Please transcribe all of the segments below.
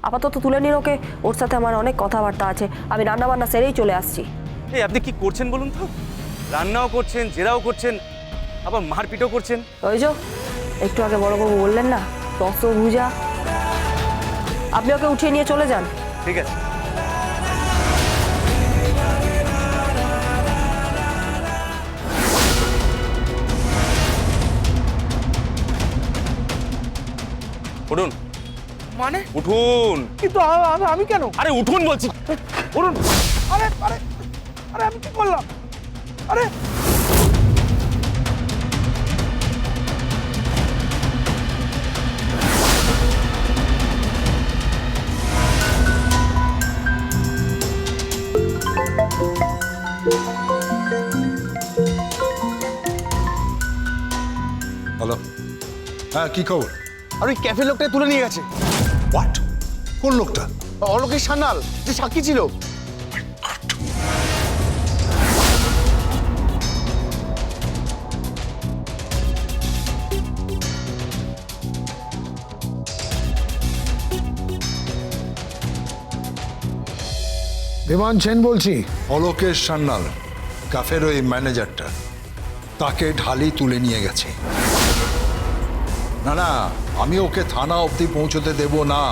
আপাতত তুলে নিন ওকে, ওর সাথে আমার অনেক কথাবার্তা আছে। আমি রান্না বান্না সেরেই চলে আসছি। এই আপনি কি করছেন বলুন তো? রান্নাও করছেন, জেরাও করছেন, আবার মারপিটও করছেন। ওই যে একটু আগে বড়বাবু বললেন না, রসভুজা, আপনি ওকে উঠিয়ে নিয়ে চলে যান। ঠিক আছে। উঠুন। মানে? উঠুন। কিন্তু আমি কেন? আরে উঠুন বলছি, উঠুন। আরে আরে আরে আমি কি করলাম? আরে হ্যালো, হ্যাঁ কি খবর? আর ওই ক্যাফে লোকটা তুলে নিয়ে গেছে। হোয়াট? কোন লোকটা? অলোকের সান্যাল যে সাক্ষী ছিল। বিমান সেন বলছি। অলোকেশ সান্যাল, কাফের ওই ম্যানেজারটা, তাকে ঢালি তুলে নিয়ে গেছে। না না, আমি ওকে থানা অবধি পৌঁছতে দেব না।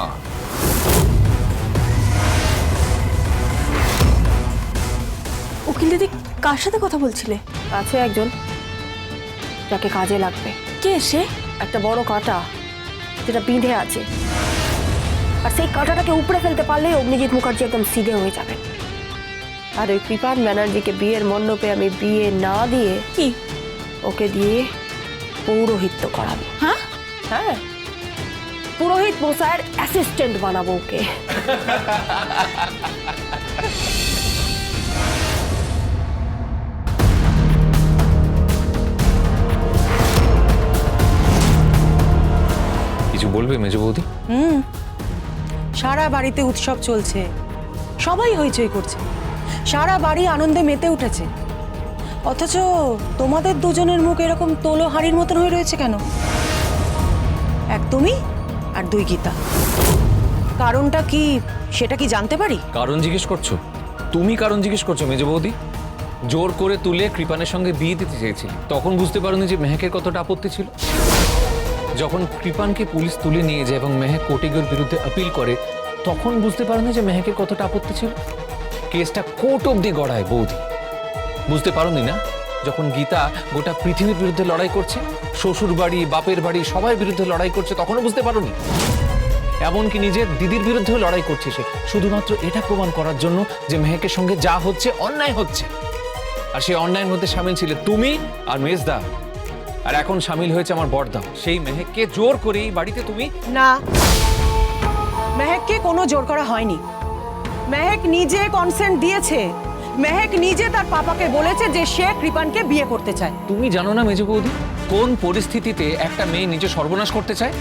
উকিল দিদি কার সাথে কথা বলছিলে? আছে একজন, যাকে কাজে লাগবে। কে সে? একটা বড় কাঁটা যেটা বিঁধে আছে, আর সেই কাঁটাটাকে উপড়ে ফেলতে পারলেই অগ্নিজিৎ মুখার্জি একদম সিধে হয়ে যাবে। আর ওই কৃপান ব্যানার্জিকে বিয়ের মণ্ডপে আমি বিয়ে না দিয়ে কি ওকে দিয়ে পৌরোহিত্য করাবো। হ্যাঁ? হ্যাঁ, পুরোহিত মশাইয়ের অ্যাসিস্ট্যান্ট বানাবো ওকে। কিছু বলবে মেজ বৌদি? সারা বাড়িতে উৎসব চলছে, সবাই হইচই করছে, সারা বাড়ি আনন্দে মেতে উঠেছে, অথচ তোমাদের দুজনের মুখ এরকম তোলো হাড়ির মতন হয়ে রয়েছে কেন? এক তুমি আর দুই গীতা। কারণটা কি সেটা কি জানতে পারি? কারণ জিজ্ঞেস করছো? তুমি কারণ জিজ্ঞেস করছো মেজ বৌদি? জোর করে তুলে কৃপানের সঙ্গে বিয়ে দিতে চেয়েছিলে, তখন বুঝতে পারোনি যে মেহেকের কতটা আপত্তি ছিল? যখন কৃপানকে পুলিশ তুলে নিয়ে যায় এবং মেহেক কোর্টের বিরুদ্ধে আপিল করে, তখন বুঝতে পারোনি যে মেহেকের কতটা আপত্তি ছিল? কেসটা কোর্ট অব্দি গড়ায় বৌদি, বুঝতে পারোনি না? যখন গীতা গোটা পৃথিবীর বিরুদ্ধে লড়াই করছে, শ্বশুর বাড়ি বাপের বাড়ি সবার বিরুদ্ধে লড়াই করছে, তখনও বুঝতে পারোনি? এমনকি নিজের দিদির বিরুদ্ধেও লড়াই করছে সে, শুধুমাত্র এটা প্রমাণ করার জন্য যে মেহেকের সঙ্গে যা হচ্ছে অন্যায় হচ্ছে। আর সেই অন্যায়ের মধ্যে সামিল ছিলে তুমি আর মেজদা, আর এখন সামিল হয়েছে আমার বড়দা। সেই মেহেককে জোর করেই বাড়িতে তুমি। না, মেহেককে কোনো জোর করা হয়নি। মেহেক নিজে কনসেন্ট দিয়েছে। মেহেক নিজে তার পাপাকে বলেছে যে সে কৃপানকে বিয়ে করতে চায়। তুমি জানো না মেজ বৌদি কোন পরিস্থিতিতে একটা মেয়ে নিজে সর্বনাশ করতে চায়?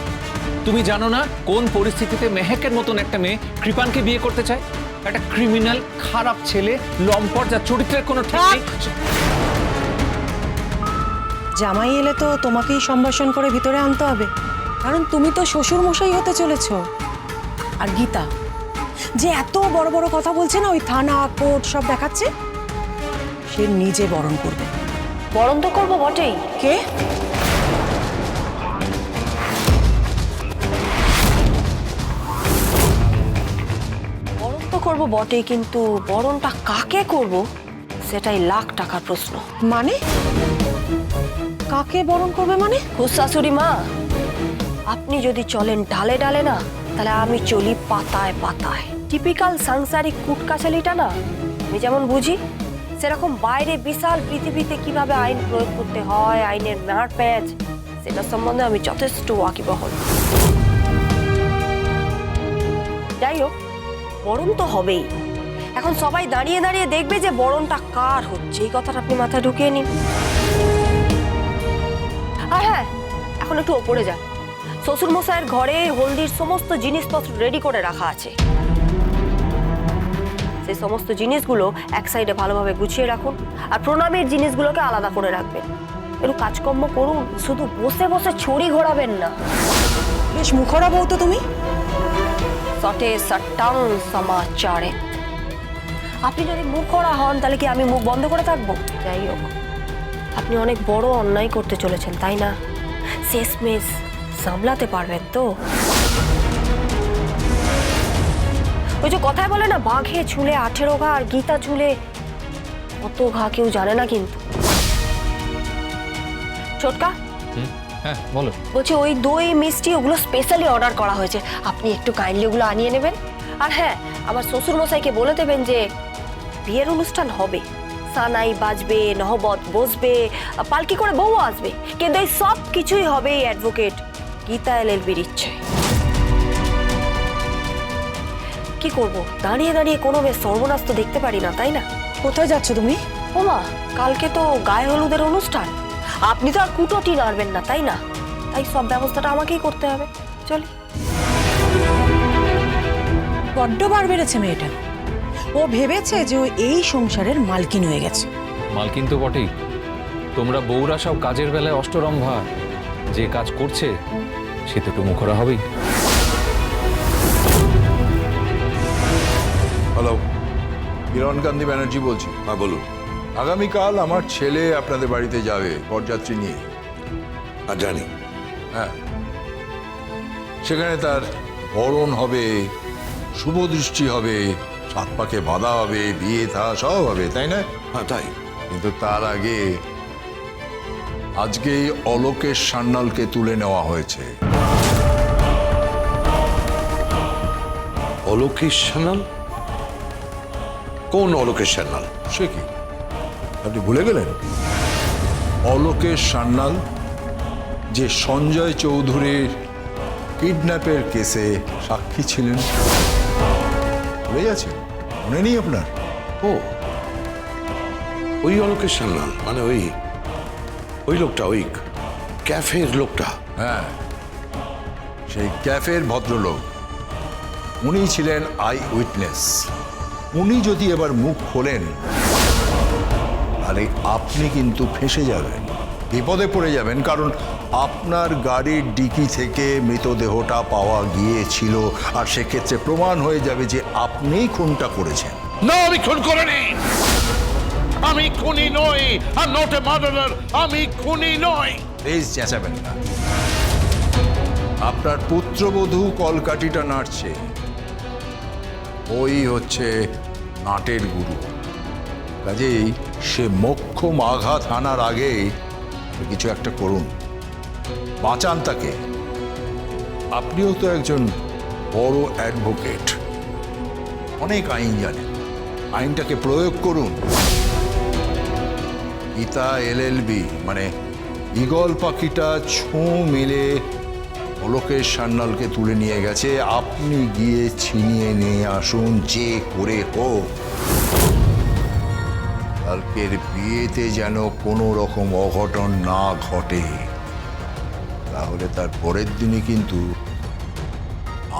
তুমি জানো না কোন পরিস্থিতিতে মেহেকের মতন একটা মেয়ে কৃপানকে বিয়ে করতে চায়? একটা ক্রিমিনাল, খারাপ ছেলে, লম্পট, যার চরিত্রের কোনো ঠিক নেই। জামাই এলে তো তোমাকেই সম্ভাষণ করে ভিতরে আনতে হবে, কারণ তুমি তো শ্বশুর মশাই হতে চলেছ। আর গীতা যে এত বড় বড় কথা বলছে না, ওই থানা কোর্ট সব দেখাচ্ছে, সে নিজে বরণ করবে। বরণ তো করবো বটেই। কে? বরণ তো করবো বটেই, কিন্তু বরণটা কাকে করব সেটাই লাখ টাকার প্রশ্ন। মানে কাকে বরণ করবে মানে? খুশ শাশুড়ি মা, আপনি যদি চলেন ডালে ডালে না, তাহলে আমি চলি পাতায় পাতায়। টিপিক্যাল সাংসারিক কুটকাচালিটা না আমি যেমন বুঝি, সেরকম বাইরে বিশাল পৃথিবীতে কিভাবে আইন প্রয়োগ করতে হয়, আইনের ম্যাট প্যাচ, সেটা সম্বন্ধে আমি যথেষ্ট ওয়াকিবহল। যাই হোক, বরণ তো হবেই। এখন সবাই দাঁড়িয়ে দাঁড়িয়ে দেখবে যে বরণটা কার হচ্ছে, এই কথাটা আপনি মাথায় ঢুকিয়ে নিন। আর হ্যাঁ, এখন একটু ওপরে যান। শ্বশুর মশাইয়ের ঘরে হলদির সমস্ত জিনিসপত্র রেডি করে রাখা আছে। সেই সমস্ত জিনিসগুলো এক সাইডে ভালোভাবে গুছিয়ে রাখুন, আর প্রণামের জিনিসগুলোকে আলাদা করে রাখবেন। একটু কাজকর্ম করুন, শুধু বসে বসে ছড়ি ঘোরাবেন না। বেশ মুখরা বউ তো তুমি। সটে সট্টাং সমাচারে। আপনি যদি মুখ করা হন তাহলে কি আমি মুখ বন্ধ করে থাকবো? যাই হোক, আপনি অনেক বড় অন্যায় করতে চলেছেন, তাই না? শেষমেশ সামলাতে পারবেন তো? ওই যে কথায় বলে না, বাঘে ছুলে 18 ঘা আর গীতা ছুলে কত ঘা কেউ জানে না। কিন্তু ছোটকা, হ্যাঁ বলো। বলছি ওই দই মিষ্টি ওগুলো স্পেশালি অর্ডার করা হয়েছে, আপনি একটু কাইন্ডলি ওগুলো আনিয়ে নেবেন। আর হ্যাঁ, আমার শ্বশুর মশাইকে বলে দেবেন যে বিয়ের অনুষ্ঠান হবে, সানাই বাজবে, নহবত বসবে, পালকি করে বউ আসবে, কিন্তু এই সব কিছুই হবে এই অ্যাডভোকেট গীতা LLBর ইচ্ছে। কি করব, দাঁড়িয়ে দাঁড়িয়ে কোনো বেশ সর্বনাশ তো দেখতে পারি না, তাই না? কোথায় যাচ্ছ তুমি? ওমা, কালকে তো গায়ে হলুদের অনুষ্ঠান, আপনি তো আর কুটোটি নাড়বেন না, তাই না? তাই সব ব্যবস্থাটা আমাকেই করতে হবে। চলি। বড্ড বার বেড়েছে মেয়েটা। ও ভেবেছে যে ও এই সংসারের মালকিন হয়ে গেছে। মালকিন তো বটেই, তোমরা বউরা সব কাজের বেলায় অষ্টরম্ভা, যে কাজ করছে সে তো একটু মুখরা হবেই। হ্যালো, কিরণকান্তি ব্যানার্জি বলছি। হ্যাঁ বলুন। আগামীকাল আমার ছেলে আপনাদের বাড়িতে যাবে বরযাত্রী নিয়ে। আর জানি। হ্যাঁ, সেখানে তার বরণ হবে, শুভদৃষ্টি হবে, সাত পাকে বাঁধা হবে, বিয়ে থা সব হবে, তাই না? হ্যাঁ তাই। কিন্তু তার আগে আজকেই অলোকেশ সান্যালকে তুলে নেওয়া হয়েছে। অলোকেশ সান্যাল? কোন অলোকেশ সান্যাল? সে কি, আপনি ভুলে গেলেন? অলোকেশ সান্যাল যে সঞ্জয় চৌধুরীর কিডন্যাপের কেসে সাক্ষী ছিলেন, ভুলে গেছেন? মনে নেই আপনার? ও, ওই অলোকেশ সান্যাল মানে ওই লোকটা, ওই ক্যাফের লোকটা। হ্যাঁ, সেই ক্যাফের ভদ্রলোক, উনি ছিলেন আই উইটনেস। উনি যদি এবার মুখ খোলেন তাহলে আপনি কিন্তু ফেঁসে যাবেন, বিপদে পড়ে যাবেন, কারণ আপনার গাড়ির ডিকি থেকে মৃতদেহটা পাওয়া গিয়েছিল, আর সেক্ষেত্রে প্রমাণ হয়ে যাবে যে আপনিই খুনটা করেছেন। না, আমি খুন করিনি। আমি খুনি নই। I am not a murderer. আমি খুনি নই। প্লিজ চেঁচাবেন না। আপনার পুত্রবধূ কলকাঠিটা নাড়ছে, ওই হচ্ছে নাটের গুরু। কাজেই সে মোক্ষম আঘাত হানার আগে কিছু একটা করুন, বাঁচান তাকে। আপনিও তো একজন বড় অ্যাডভোকেট, অনেক আইন জানেন, আইনটাকে প্রয়োগ করুন। গীতা LLB মানে ঈগল পাখিটা ছোঁ মিলে অলোকেশ সান্যালকে তুলে নিয়ে গেছে, আপনি গিয়ে ছিনিয়ে নিয়ে আসুন যে করে হোক। কালকের বিয়েতে যেন কোনো রকম অঘটন না ঘটে, তাহলে তার পরের দিনই কিন্তু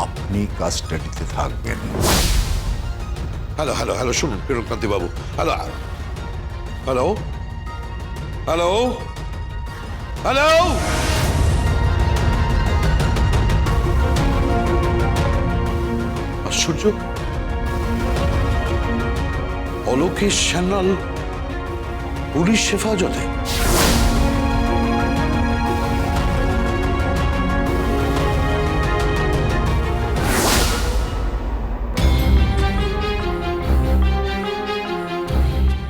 আপনি কাস্টাডিতে থাকবেন। হ্যালো হ্যালো হ্যালো, শুনুন কিরণকান্তি বাবু। Hello hello hello hello. আশ্চর্য, অলোকেশ সান্যাল পুলিশ হেফাজতে?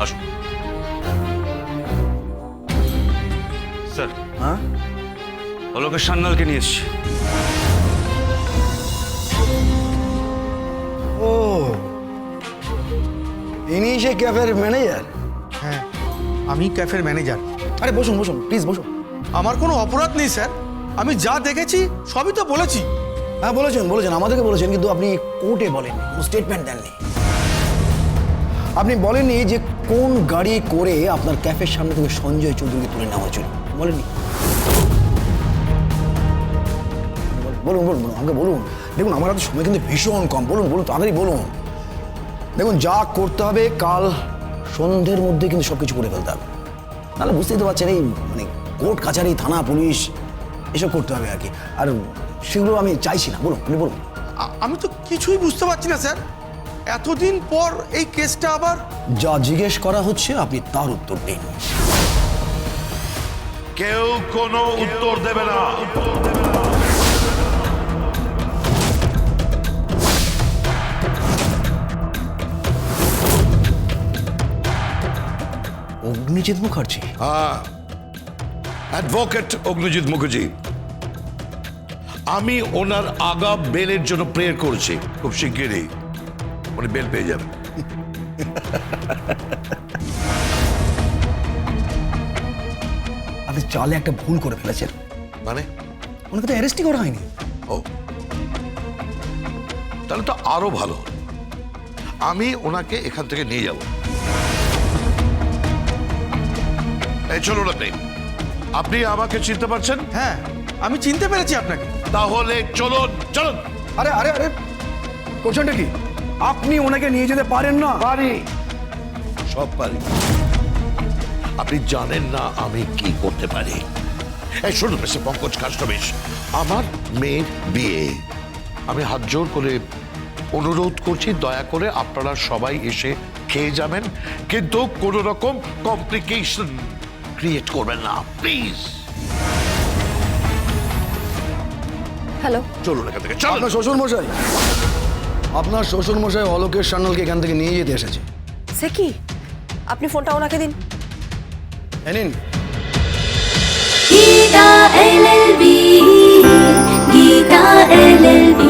আসুন স্যার। হ্যাঁ, অলোকেশ সান্যালকে নিয়ে এসছি। ও, ইনি সে ক্যাফের ম্যানেজার? হ্যাঁ আমি ক্যাফের ম্যানেজার। আরে বসুন বসুন, প্লিজ বসুন। আমার কোনো অপরাধ নেই স্যার, আমি যা দেখেছি সবই তো বলেছি। হ্যাঁ বলেছেন বলেছেন, আমাদেরকে বলেছেন, কিন্তু আপনি কোর্টে বলেননি, কোনো স্টেটমেন্ট দেননি। আপনি বলেননি যে কোন গাড়ি করে আপনার ক্যাফের সামনে থেকে সঞ্জয় চৌধুরীকে তুলে নেওয়া হয়েছিল, বলেননি। বলুন বলুন বলুন, আমাকে বলুন। দেখুন আমার হাতে সময় কিন্তু ভীষণ কম, বলুন বলুন, তাড়াতাড়ি বলুন। দেখুন, যা করতে হবে কাল সন্ধ্যের মধ্যে কিন্তু সব কিছু করে ফেলতে হবে, নাহলে বুঝতেই তো পারছেন এই মানে কোর্ট কাছারি থানা পুলিশ এসব করতে হবে আর কি। আর সেগুলো আমি চাইছি না। বলুন, আপনি বলুন। আমি তো কিছুই বুঝতে পারছি না স্যার, এতদিন পর এই কেসটা আবার। যা জিজ্ঞেস করা হচ্ছে আপনি তার উত্তর দিন। কেউ কোনো উত্তর দেবে না। অগ্নিজিৎ মুখার্জি? হ্যাঁ, অ্যাডভোকেট অগ্নিজিৎ মুখার্জি। আমি ওনার আগা বেলের জন্য প্রেয়ার করছি, খুব শিগগিরই উনি বেল পেয়ে যাবেন। আপনি চালে একটা ভুল করে ফেলেছেন, মানে? ওনাকে তো অ্যারেস্টই করা হয়নি। ও, তাহলে তো আরো ভালো। আমি ওনাকে এখান থেকে নিয়ে যাব। এই চলুন আপনি। আপনি আমাকে চিনতে পারছেন? হ্যাঁ, আমি চিনতে পেরেছি আপনাকে। তাহলে চলুন চলুন। আরে আরে আরে, কোশ্চেনটা কি? আপনি ওনাকে নিয়ে যেতে পারেন না? পারি, সব পারি। আপনি জানেন না আমি কি করতে পারি। এই শুনুন মিস্টার পঙ্কজ কাস্টমিস, আমার মেয়ের বিয়ে। আমি হাত জোর করে অনুরোধ করছি, দয়া করে আপনারা সবাই এসে খেয়ে যাবেন, কিন্তু কোনো রকম কমপ্লিকেশন ক্রিয়েট করবেন না, প্লিজ। হ্যালো, চলুন এখান থেকে, চলুন। আপনার শ্বশুর মশাই, আপনার শ্বশুর মশাই অলোকেশ সান্যালকে এখান থেকে নিয়ে যেতে এসেছে। সে কি? আপনি ফোনটা ওনাকে দিন। এ নিন। Gita LLB, Gita LLB।